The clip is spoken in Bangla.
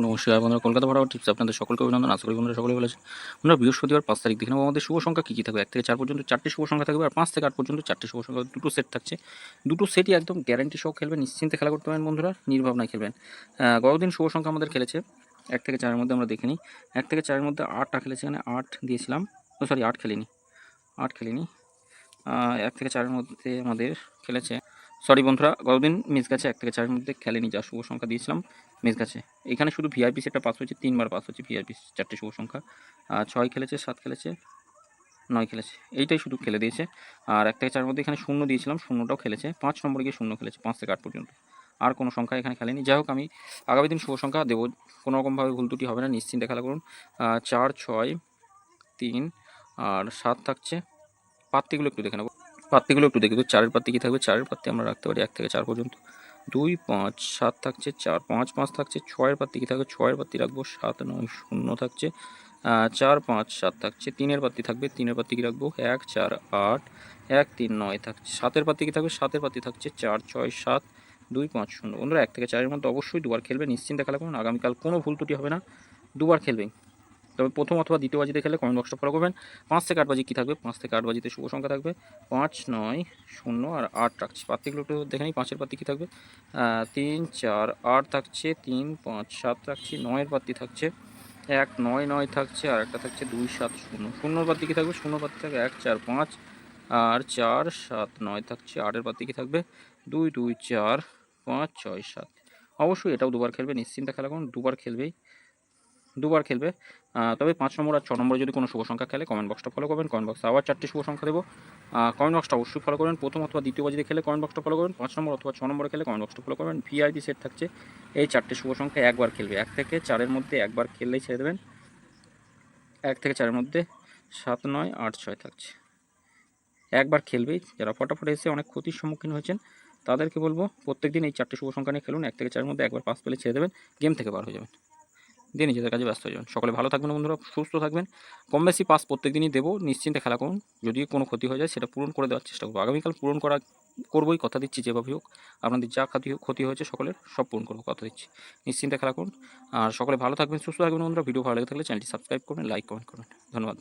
নমস্কার বন্ধুরা, কলকাতা ভাড়া টিপস আপনাদের সকলকে অভিনন্দন। আশা করি বন্ধুরা সকলেই ভালো আছেন। আমরা বৃহস্পতিবার 5 তারিখ দেখে নেব আমাদের শুভ সংখ্যা কী কী থাকবে। 1 থেকে 4 পর্যন্ত 4টি শুভ সংখ্যা থাকবে, আর 5 থেকে 8 পর্যন্ত 4টি শুভ সংখ্যা, দুটো সেট থাকছে। দুটো সেটই একদম গ্যারান্টি সহ খেলবেন, নিশ্চিন্তে খেলা করতে পারেন বন্ধুরা, নির্ভাবনায় খেলবেন। গতদিন শুভ সংখ্যা আমাদের খেলেছে 1 থেকে 4-এর মধ্যে। আমরা দেখে নিই 1 থেকে 4-এর মধ্যে 8টা খেলেছে, এখানে 8 দিয়েছিলাম। সরি, 8 খেলিনি। 1 থেকে 4-এর মধ্যে আমাদের খেলেছে, সরি বন্ধুরা, গতদিন মিস গেছে। 1 থেকে 4-এর মধ্যে খেলেনি, যা শুভ সংখ্যা দিয়েছিলাম মিস গেছে। এখানে শুধু ভিআইপি সেটটা পাস হয়েছে, 3বার পাস হচ্ছে ভিআইপি 4টে শুভ সংখ্যা। 6 খেলেছে, 7 খেলেছে, 9 খেলেছে, এইটাই শুধু খেলে দিয়েছে। আর 1 থেকে 4-এর মধ্যে এখানে 0 দিয়েছিলাম, 0টাও খেলেছে। 5 নম্বরে গিয়ে 0 খেলেছে, 5 থেকে 8 পর্যন্ত। আর কোনো সংখ্যা এখানে খেলেনি। যাই হোক, আমি আগামী দিন শুভ সংখ্যা দেবো, কোনোরকমভাবে ভুল ত্রুটি হবে না, নিশ্চিন্তে খেলা করুন। 4, 6, 3 আর 7 থাকছে। পাত্তিগুলো একটু দেখে নেব। পাত্তিগুলো একটু দেখে দেবো। 4-এর পাত্তি কী থাকবে? 4-এর পাত্তি আমরা রাখতে পারি 1 থেকে 4 পর্যন্ত। 2, 5, 7 থাকছে, 4, 5, 5 থাকছে। 6-এর পাত্তি কী থাকবে? 6-এর পাত্তি রাখবো 7, 9, 0 থাকছে। 4, 5, 7 থাকছে। 3-এর পাত্তি থাকবে, 3-এর পাত্তি কী রাখবো? 1, 4, 8, 1, 3, 9 থাকছে। 7-এর পাত্তি কী থাকবে? 7-এর পাত্তি থাকছে 4, 6, 7, 2, 5, 0। বন্ধুরা 1 থেকে 4-এর মধ্যে অবশ্যই দুবার খেলবে, নিশ্চিন্তে খেলা করুন। আগামীকাল কোনো ভুল ত্রুটি হবে না, দুবার খেলবেই। তবে প্রথম অথবা দ্বিতীয় বাজিতে খেলে কমেন্ট বক্সটা ফলো করবেন। 5 থেকে 8 বাজি কী থাকবে? 5 থেকে 8 বাজিতে শুভ সংখ্যা থাকবে 5, 9, 0 আর 8 রাখছি। পাত্তিগুলো একটু দেখে নিই। 5-এর পাত্তি কী থাকবে? 3, 4, 8 থাকছে। 3, 5, 7 রাখছি। 9-এর পাত্তি থাকছে 1, 9, 9 থাকছে, আর একটা থাকছে 2, 7, 0। 0-এর পাত্তি কী থাকবে? 0 পাত্তি থাকবে 1, 4, 5 আর 4, 7, 9 থাকছে। 8-এর পাত্তি কী থাকবে? 2, 2, 4, 5, 6, 7। অবশ্যই এটাও দুবার খেলবে, নিশ্চিন্তে খেলা করুন, দুবার খেলবে। তবে 5 নম্বর আর 6 নম্বরে যদি কোনো শুভ সংখ্যা খেলে কমেন্ট বক্সটা ফলো করবেন। কমেন্ট বক্সে আবার 4টি শুভ সংখ্যা দেবো, কমেন্ট বক্সটা অবশ্যই ফলো করবেন। প্রথম অথবা দ্বিতীয় বাজিতে খেলে কমেন্ট বক্সটা ফলো করবেন। 5 নম্বর অথবা 6 নম্বরে খেলে কমেন্ট বক্সটা ফলো করবেন। ভিআইপি সেট থাকছে, এই 4টে শুভ সংখ্যা একবার খেলবে। 1 থেকে 4-এর মধ্যে একবার খেললেই ছেড়ে দেবেন। 1 থেকে 4-এর মধ্যে 7, 9, 8, 6 থাকছে, একবার খেলবেই। যারা ফটাফট এসে অনেক ক্ষতির সম্মুখীন হয়েছেন তাদেরকে বলবো প্রত্যেকদিন এই 4টে শুভ সংখ্যা নিয়ে খেলুন। 1 থেকে 4-এর মধ্যে একবার পাস পেলে ছেড়ে দেবেন, গেম থেকে বার হয়ে যাবেন, দিয়ে নিজেদের কাজে ব্যস্ত হয়ে যাবেন। সকলে ভালো থাকবেন বন্ধুরা, সুস্থ থাকবেন। কম বেশি পাস প্রত্যেক দিনই দেবো, নিশ্চিন্তে খেলা করুন। যদি কোনো ক্ষতি হয়ে যায় সেটা পূরণ করে দেওয়ার চেষ্টা করবো। আগামীকাল পূরণ করবোই, কথা দিচ্ছি। যেভাবে হোক আপনাদের যা ক্ষতি হয়েছে সকলের সব পূরণ করবো, কথা দিচ্ছি। নিশ্চিন্তে খেলা করুন, আর সকলে ভালো থাকবেন, সুস্থ থাকবেন বন্ধুরা। ভিডিও ভালো লেগে থাকলে চ্যানেলটি সাবস্ক্রাইব করবেন, লাইক কমেন্ট করবেন। ধন্যবাদ।